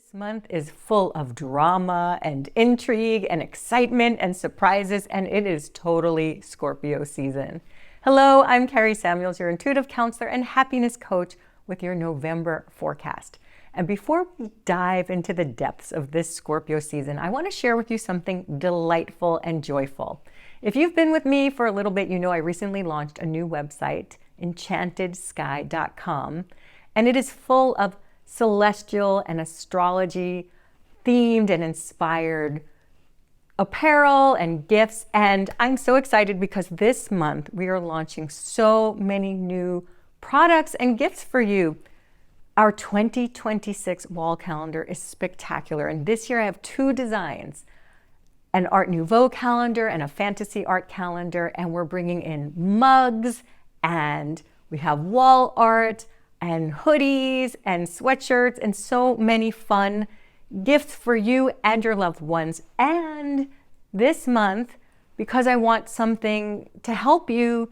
This month is full of drama and intrigue and excitement and surprises, and it is totally Scorpio season. Hello, I'm Kari Samuels, your intuitive counselor and happiness coach with your November forecast. And before we dive into the depths of this Scorpio season, I want to share with you something delightful and joyful. If you've been with me for a little bit, you know I recently launched a new website, 𝐿 and it is full of celestial and astrology themed and inspired apparel and gifts. And I'm so excited because this month we are launching so many new products and gifts for you. Our 2026 wall calendar is spectacular. And this year I have two designs, an Art Nouveau calendar and a fantasy art calendar. And we're bringing in mugs, and we have wall art and hoodies and sweatshirts and so many fun gifts for you and your loved ones. And this month, because I want something to help you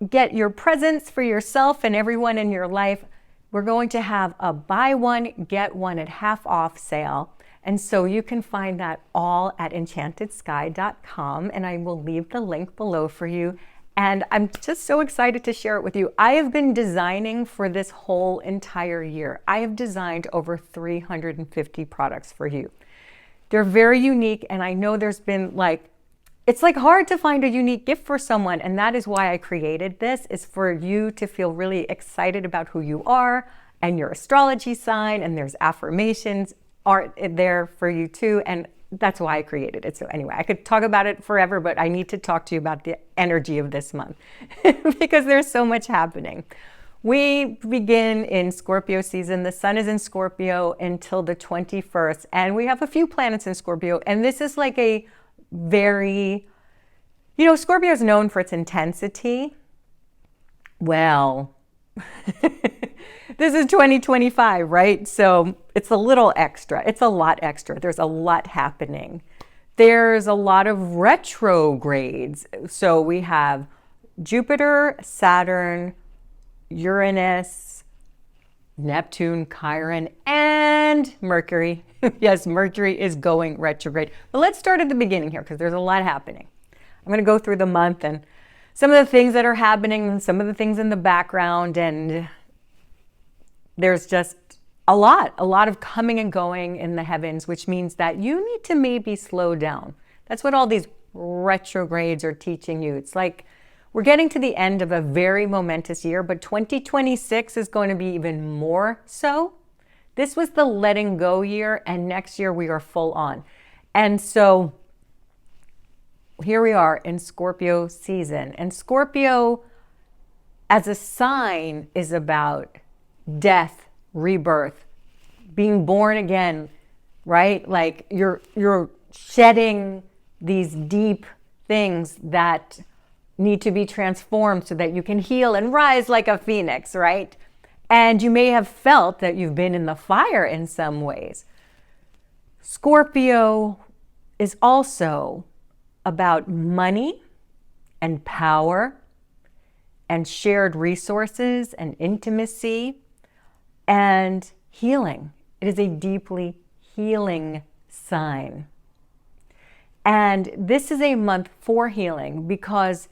get your presents for yourself and everyone in your life, we're going to have a buy one, get one at half off sale. And so you can find that all at 𝐿 and I will leave the link below for you. And I'm just so excited to share it with you. I have been designing for this whole entire year. I have designed over 350 products for you. They're very unique, and I know there's been it's hard to find a unique gift for someone, and that is why I created this, is for you to feel really excited about who you are and your astrology sign, and there's affirmations art there for you too, and that's why I created it. So anyway, I could talk about it forever, but I need to talk to you about the energy of this month because there's so much happening. We begin in Scorpio season. The sun is in Scorpio until the 21st, and we have a few planets in Scorpio. And this is like a very, Scorpio is known for its intensity. Well, this is 2025, right? So it's a little extra. It's a lot extra. There's a lot happening. There's a lot of retrogrades. So we have Jupiter, Saturn, Uranus, Neptune, Chiron, and Mercury. Yes, Mercury is going retrograde. But let's start at the beginning here because there's a lot happening. I'm going to go through the month and some of the things that are happening and some of the things in the background, and there's just a lot of coming and going in the heavens, which means that you need to maybe slow down. That's what all these retrogrades are teaching you. It's like we're getting to the end of a very momentous year, but 2026 is going to be even more so. This was the letting go year, and next year we are full on. And so here we are in Scorpio season, and Scorpio as a sign is about death, rebirth, being born again, right? Like you're shedding these deep things that need to be transformed so that you can heal and rise like a phoenix, right? And you may have felt that you've been in the fire in some ways. Scorpio is also about money and power and shared resources and intimacy and healing. It is a deeply healing sign. And this is a month for healing because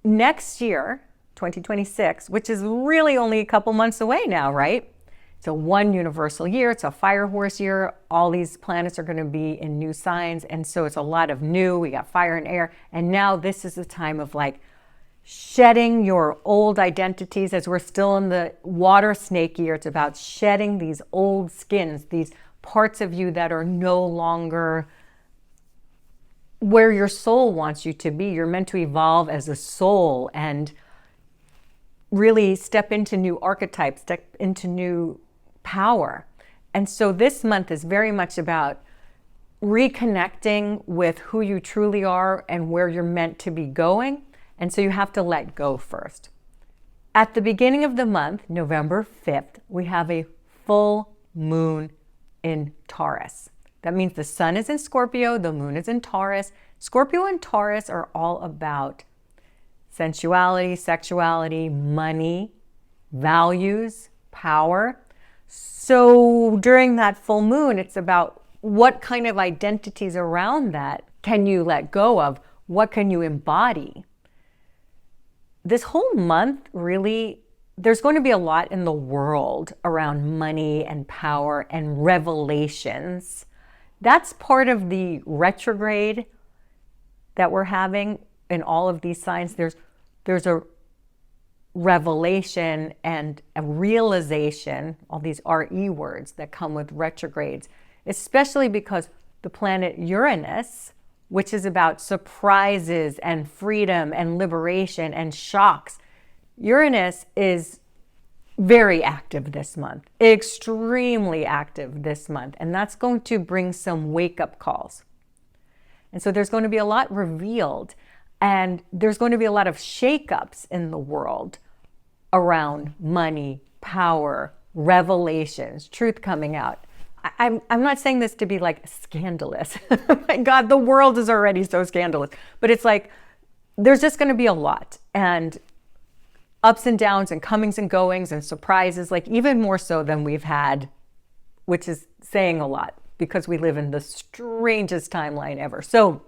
next year, 2026, which is really only a couple months away now, right? It's a one universal year. It's a fire horse year. All these planets are going to be in new signs. And so it's a lot of new. We got fire and air. And now this is the time of shedding your old identities, as we're still in the water snake year. It's about shedding these old skins, these parts of you that are no longer where your soul wants you to be. You're meant to evolve as a soul and really step into new archetypes, step into new power. And so this month is very much about reconnecting with who you truly are and where you're meant to be going. And so you have to let go first. At the beginning of the month, November 5th, we have a full moon in Taurus. That means the sun is in Scorpio, the moon is in Taurus. Scorpio and Taurus are all about sensuality, sexuality, money, values, power. So during that full moon, it's about what kind of identities around that can you let go of? What can you embody? This whole month, really, there's going to be a lot in the world around money and power and revelations. That's part of the retrograde that we're having in all of these signs. There's a revelation and a realization, all these RE words that come with retrogrades, especially because the planet Uranus, which is about surprises and freedom and liberation and shocks, Uranus is very active this month, extremely active this month, and that's going to bring some wake-up calls. And so there's going to be a lot revealed, and there's going to be a lot of shakeups in the world around money, power, revelations, truth coming out. I'm not saying this to be like scandalous. Oh my God, the world is already so scandalous. But it's like, there's just going to be a lot, and ups and downs and comings and goings and surprises, like even more so than we've had, which is saying a lot because we live in the strangest timeline ever. So,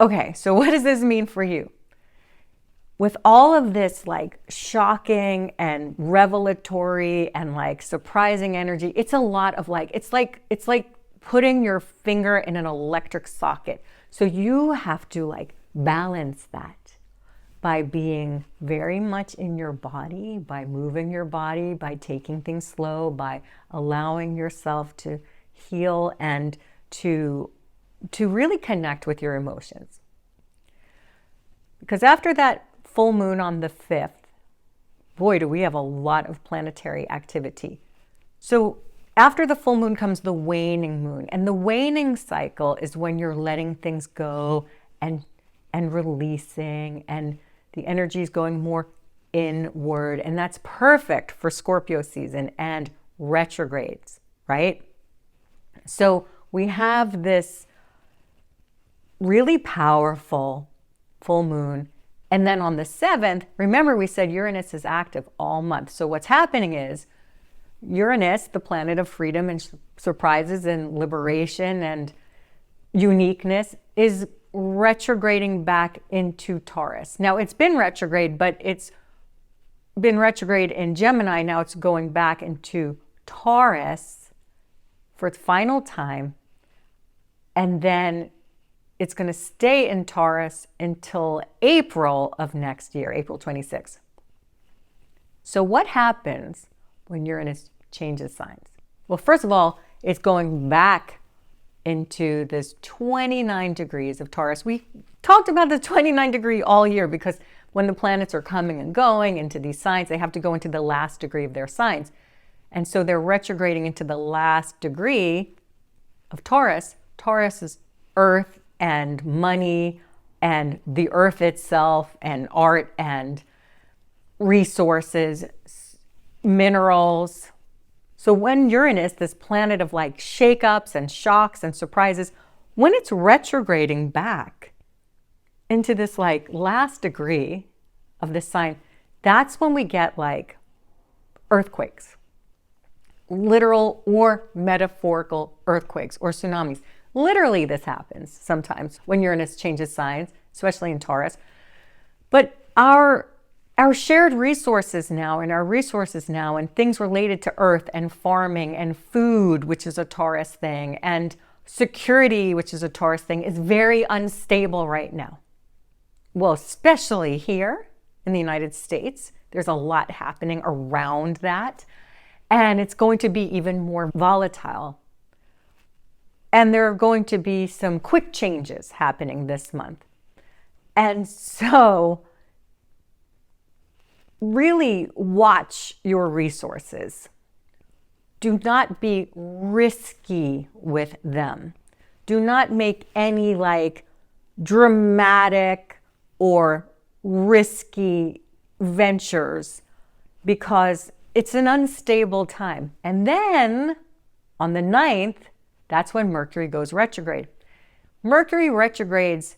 okay, so what does this mean for you? With all of this like shocking and revelatory and like surprising energy, it's a lot of like, it's like putting your finger in an electric socket. So you have to like balance that by being very much in your body, by moving your body, by taking things slow, by allowing yourself to heal and to really connect with your emotions. Because after that full moon on the 5th, boy, do we have a lot of planetary activity. So after the full moon comes the waning moon, and the waning cycle is when you're letting things go and releasing, and the energy is going more inward, and that's perfect for Scorpio season and retrogrades, right? So we have this really powerful full moon. And then on the 7th, remember we said Uranus is active all month. So what's happening is Uranus, the planet of freedom and surprises and liberation and uniqueness, is retrograding back into Taurus. Now it's been retrograde, but it's been retrograde in Gemini. Now it's going back into Taurus for its final time. And then it's going to stay in Taurus until April of next year, April 26th. So what happens when Uranus changes signs? Well, first of all, it's going back into this 29 degrees of Taurus. We talked about the 29 degree all year because when the planets are coming and going into these signs, they have to go into the last degree of their signs. And so they're retrograding into the last degree of Taurus. Taurus is earth and money and the earth itself and art and resources, minerals. So when Uranus, this planet of like shakeups and shocks and surprises, when it's retrograding back into this like last degree of this sign, that's when we get like earthquakes, literal or metaphorical earthquakes or tsunamis. Literally, this happens sometimes when Uranus changes signs, especially in Taurus. But our shared resources now and things related to earth and farming and food, which is a Taurus thing, and security, which is a Taurus thing, is very unstable right now. Well, especially here in the United States, there's a lot happening around that, and it's going to be even more volatile. And there are going to be some quick changes happening this month. And so really watch your resources. Do not be risky with them. Do not make any like dramatic or risky ventures because it's an unstable time. And then on the 9th, that's when Mercury goes retrograde. Mercury retrogrades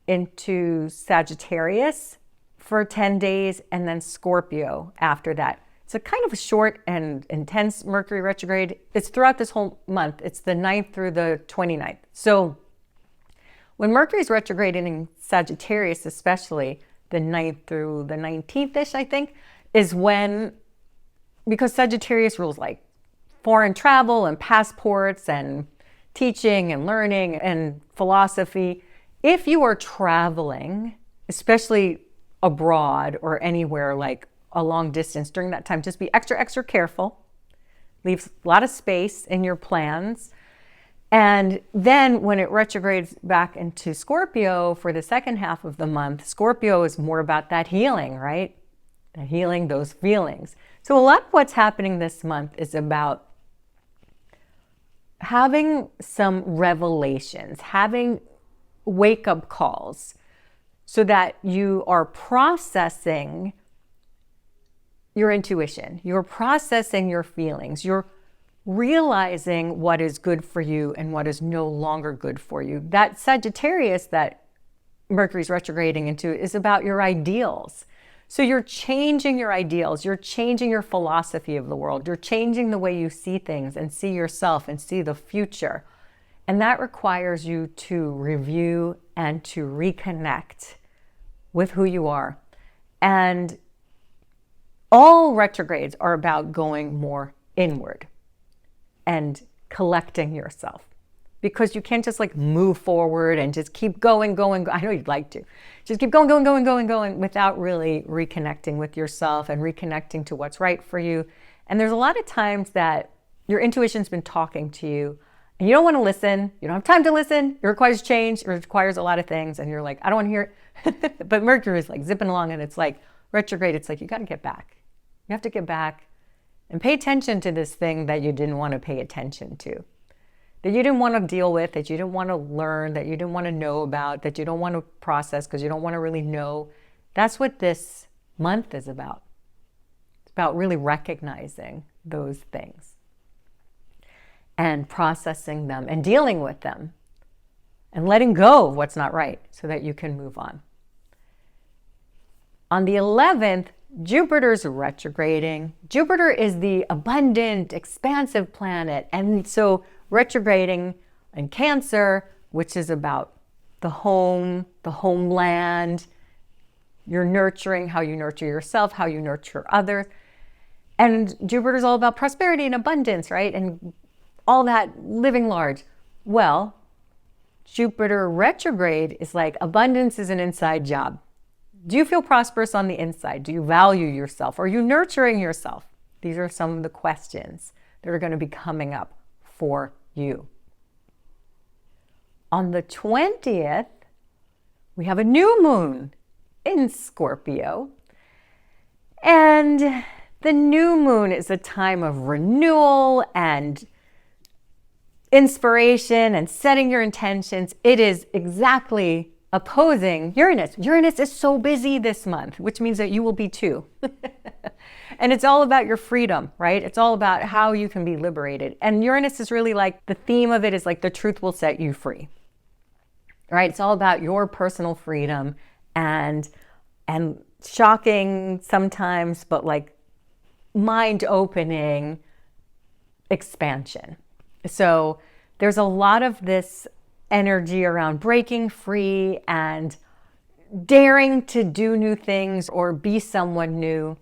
into Sagittarius for 10 days and then Scorpio after that. It's a kind of a short and intense Mercury retrograde. It's throughout this whole month. It's the 9th through the 29th. So when Mercury's retrograding in Sagittarius, especially the 9th through the 19th-ish, I think, is when, because Sagittarius rules like foreign travel and passports and teaching and learning and philosophy. If you are traveling, especially abroad or anywhere like a long distance during that time, just be extra, extra careful. Leaves a lot of space in your plans. And then when it retrogrades back into Scorpio for the second half of the month, Scorpio is more about that healing, right? The healing, those feelings. So a lot of what's happening this month is about having some revelations, having wake-up calls so that you are processing your intuition, you're processing your feelings, you're realizing what is good for you and what is no longer good for you. That Sagittarius that Mercury's retrograding into is about your ideals. So you're changing your ideals, you're changing your philosophy of the world, you're changing the way you see things and see yourself and see the future. And that requires you to review and to reconnect with who you are. And all retrogrades are about going more inward and collecting yourself, because you can't just like move forward and just keep going. I know you'd like to. Just keep going without really reconnecting with yourself and reconnecting to what's right for you. And there's a lot of times that your intuition's been talking to you and you don't want to listen. You don't have time to listen. It requires change. It requires a lot of things. And you're like, I don't want to hear it. But Mercury is like zipping along and it's like retrograde. It's like, you got to get back. You have to get back and pay attention to this thing that you didn't want to pay attention to, that you didn't want to deal with, that you didn't want to learn, that you didn't want to know about, that you don't want to process because you don't want to really know. That's what this month is about. It's about really recognizing those things and processing them and dealing with them and letting go of what's not right so that you can move on. On the 11th, Jupiter's retrograding. Jupiter is the abundant, expansive planet. And so retrograding in Cancer, which is about the home, the homeland, you're nurturing, how you nurture yourself, how you nurture others. And Jupiter's all about prosperity and abundance, right? And all that, living large. Well, Jupiter retrograde is like abundance is an inside job. Do you feel prosperous on the inside? Do you value yourself? Are you nurturing yourself? These are some of the questions that are going to be coming up for you. On the 20th, we have a new moon in Scorpio. And the new moon is a time of renewal and inspiration and setting your intentions. It is exactly opposing Uranus. Uranus is so busy this month, which means that you will be too. And it's all about your freedom, right? It's all about how you can be liberated. And Uranus is really like, the theme of it is like the truth will set you free, right? It's all about your personal freedom and shocking sometimes, but like mind-opening expansion. So there's a lot of this energy around breaking free and daring to do new things or be someone new.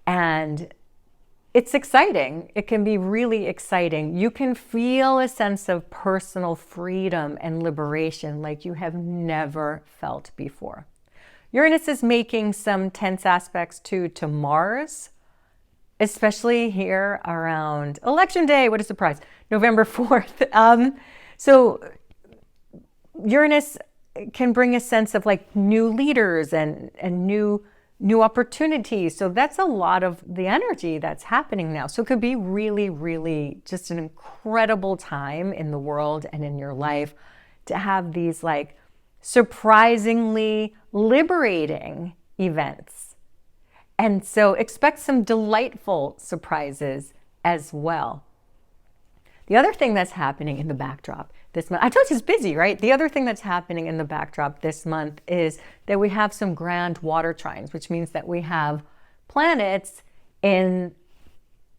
And it's exciting. It can be really exciting. You can feel a sense of personal freedom and liberation like you have never felt before. Uranus is making some tense aspects too to Mars, especially here around Election Day. What a surprise. November 4th. So Uranus can bring a sense of like new leaders and new opportunities. So that's a lot of the energy that's happening now. So it could be really, really just an incredible time in the world and in your life to have these like surprisingly liberating events. And so expect some delightful surprises as well. The other thing that's happening in the backdrop this month, I told you it's busy, right? The other thing that's happening in the backdrop this month is that we have some grand water trines, which means that we have planets in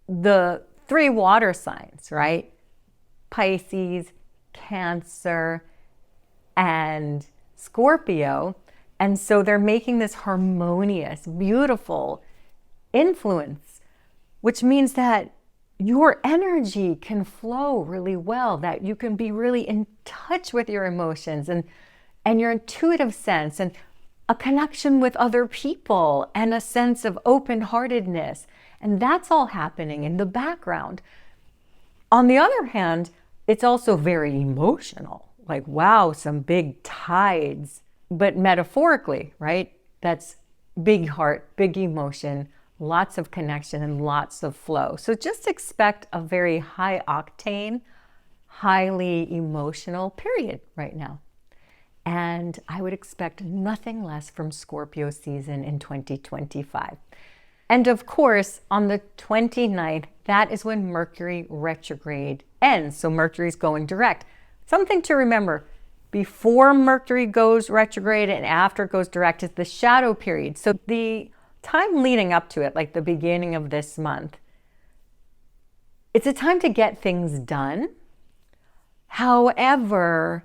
the 3 water signs, right? Pisces, Cancer, and Scorpio. And so they're making this harmonious, beautiful influence, which means that your energy can flow really well, that you can be really in touch with your emotions and your intuitive sense and a connection with other people and a sense of open-heartedness. And that's all happening in the background. On the other hand, it's also very emotional. Like, wow, some big tides, but metaphorically, right? That's big heart, big emotion, lots of connection and lots of flow. So just expect a very high octane, highly emotional period right now. And I would expect nothing less from Scorpio season in 2025. And of course, on the 29th, that is when Mercury retrograde ends. So Mercury's going direct. Something to remember, before Mercury goes retrograde and after it goes direct is the shadow period. So the time leading up to it, like the beginning of this month, it's a time to get things done. However,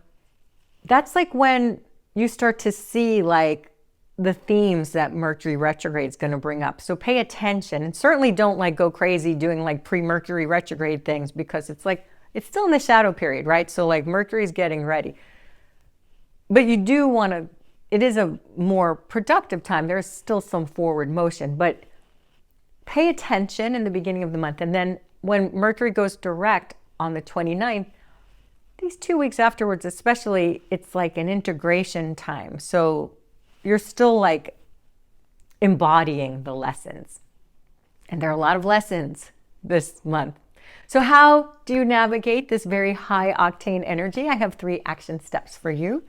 that's like when you start to see like the themes that Mercury retrograde is going to bring up. So pay attention and certainly don't like go crazy doing like pre-Mercury retrograde things, because it's like, it's still in the shadow period, right? So like Mercury's getting ready. But you do want to, it is a more productive time. There's still some forward motion, but pay attention in the beginning of the month. And then when Mercury goes direct on the 29th, these 2 weeks afterwards, especially, it's like an integration time. So you're still like embodying the lessons. And there are a lot of lessons this month. So how do you navigate this very high octane energy? I have 3 action steps for you.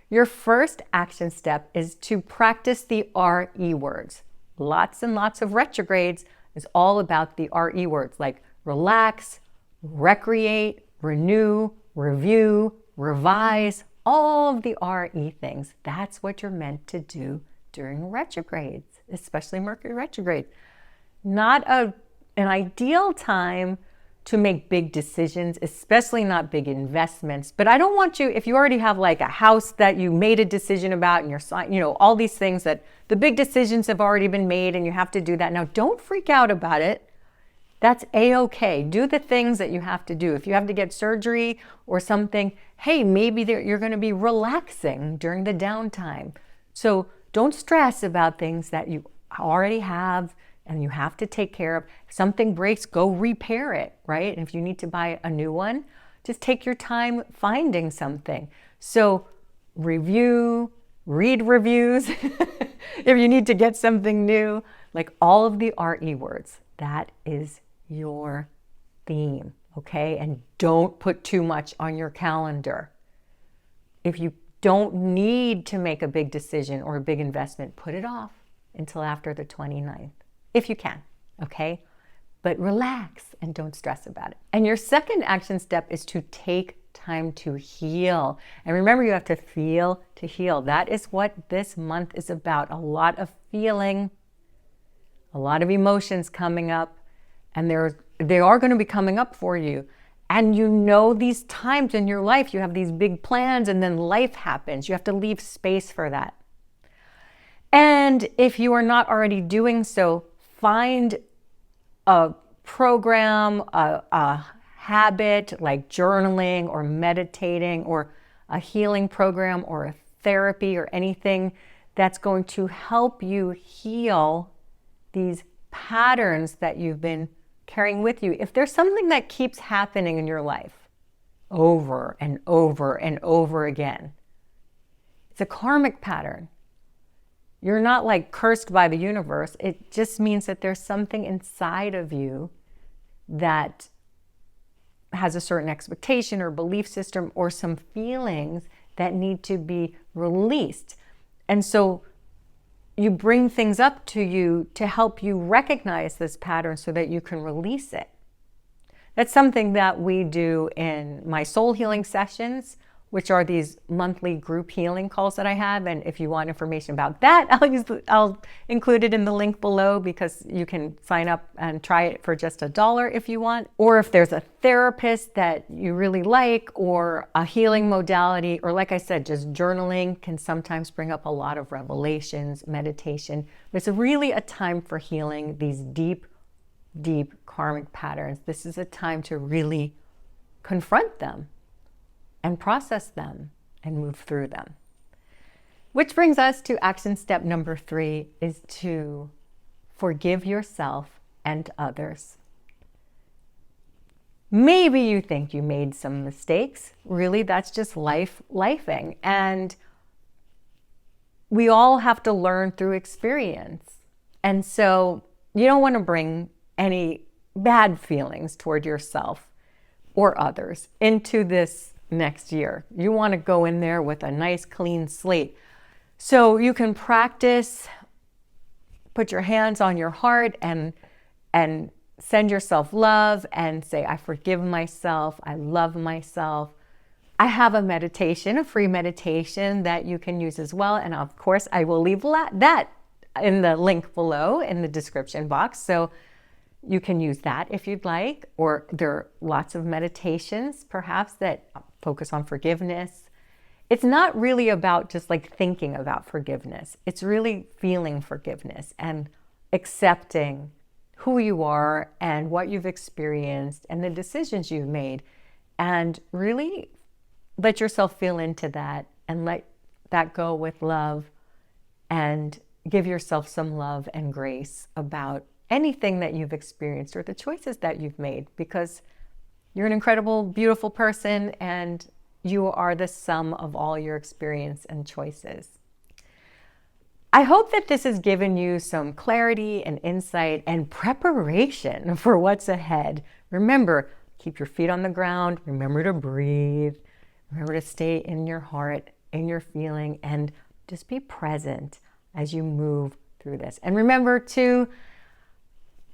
Your first action step is to practice the RE words. Lots and lots of retrogrades is all about the RE words, like relax, recreate, renew, review, revise, all of the RE things. That's what you're meant to do during retrogrades, especially Mercury retrograde. Not an ideal time to make big decisions, especially not big investments. But I don't want you, if you already have like a house that you made a decision about and you're, all these things that the big decisions have already been made and you have to do that. Now, don't freak out about it. That's a-okay. Do the things that you have to do. If you have to get surgery or something, hey, maybe you're going to be relaxing during the downtime. So don't stress about things that you already have and you have to take care of. If something breaks, go repair it, right? And if you need to buy a new one, just take your time finding something. So review, read reviews. If you need to get something new, like all of the RE words, that is your theme, okay? And don't put too much on your calendar. If you don't need to make a big decision or a big investment, put it off until after the 29th, if you can, okay? But relax and don't stress about it. And your second action step is to take time to heal. And remember, you have to feel to heal. That is what this month is about. A lot of feeling, a lot of emotions coming up, and they are going to be coming up for you. And these times in your life, you have these big plans and then life happens. You have to leave space for that. And if you are not already doing so, find a program, a habit like journaling or meditating or a healing program or a therapy or anything that's going to help you heal these patterns that you've been carrying with you. If there's something that keeps happening in your life over and over and over again, it's a karmic pattern. You're not like cursed by the universe. It just means that there's something inside of you that has a certain expectation or belief system or some feelings that need to be released. And so you bring things up to you to help you recognize this pattern so that you can release it. That's something that we do in my soul healing sessions which are these monthly group healing calls that I have. And if you want information about that, I'll include it in the link below, because you can sign up and try it for just $1 if you want. Or if there's a therapist that you really like, or a healing modality, or like I said, just journaling can sometimes bring up a lot of revelations, meditation. It's really a time for healing these deep, deep karmic patterns. This is a time to really confront them and process them and move through them. Which brings us to action step number 3, is to forgive yourself and others. Maybe you think you made some mistakes. Really, that's just lifing. And we all have to learn through experience. And so you don't want to bring any bad feelings toward yourself or others into this next year. You want to go in there with a nice clean slate. So you can practice, put your hands on your heart and send yourself love and say, I forgive myself, I love myself. I have a meditation, a free meditation that you can use as well. And of course, I will leave that in the link below in the description box. So you can use that if you'd like. Or there are lots of meditations, perhaps, that focus on forgiveness. It's not really about just like thinking about forgiveness. It's really feeling forgiveness and accepting who you are and what you've experienced and the decisions you've made, and really let yourself feel into that and let that go with love, and give yourself some love and grace about anything that you've experienced or the choices that you've made, because you're an incredible, beautiful person, and you are the sum of all your experience and choices. I hope that this has given you some clarity and insight and preparation for what's ahead. Remember, keep your feet on the ground. Remember to breathe. Remember to stay in your heart, in your feeling, and just be present as you move through this. And remember to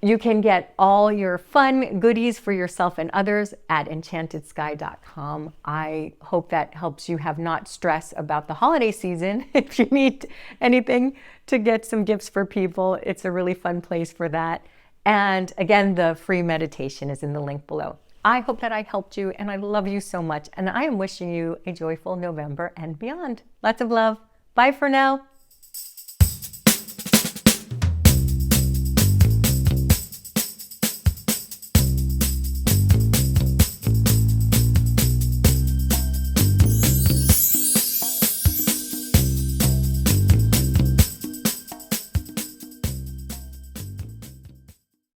you can get all your fun goodies for yourself and others at enshantedsky.com. I hope that helps you have not stress about the holiday season. If you need anything to get some gifts for people, it's a really fun place for that. And again, the free meditation is in the link below. I hope that I helped you, and I love you so much. And I am wishing you a joyful November and beyond. Lots of love. Bye for now.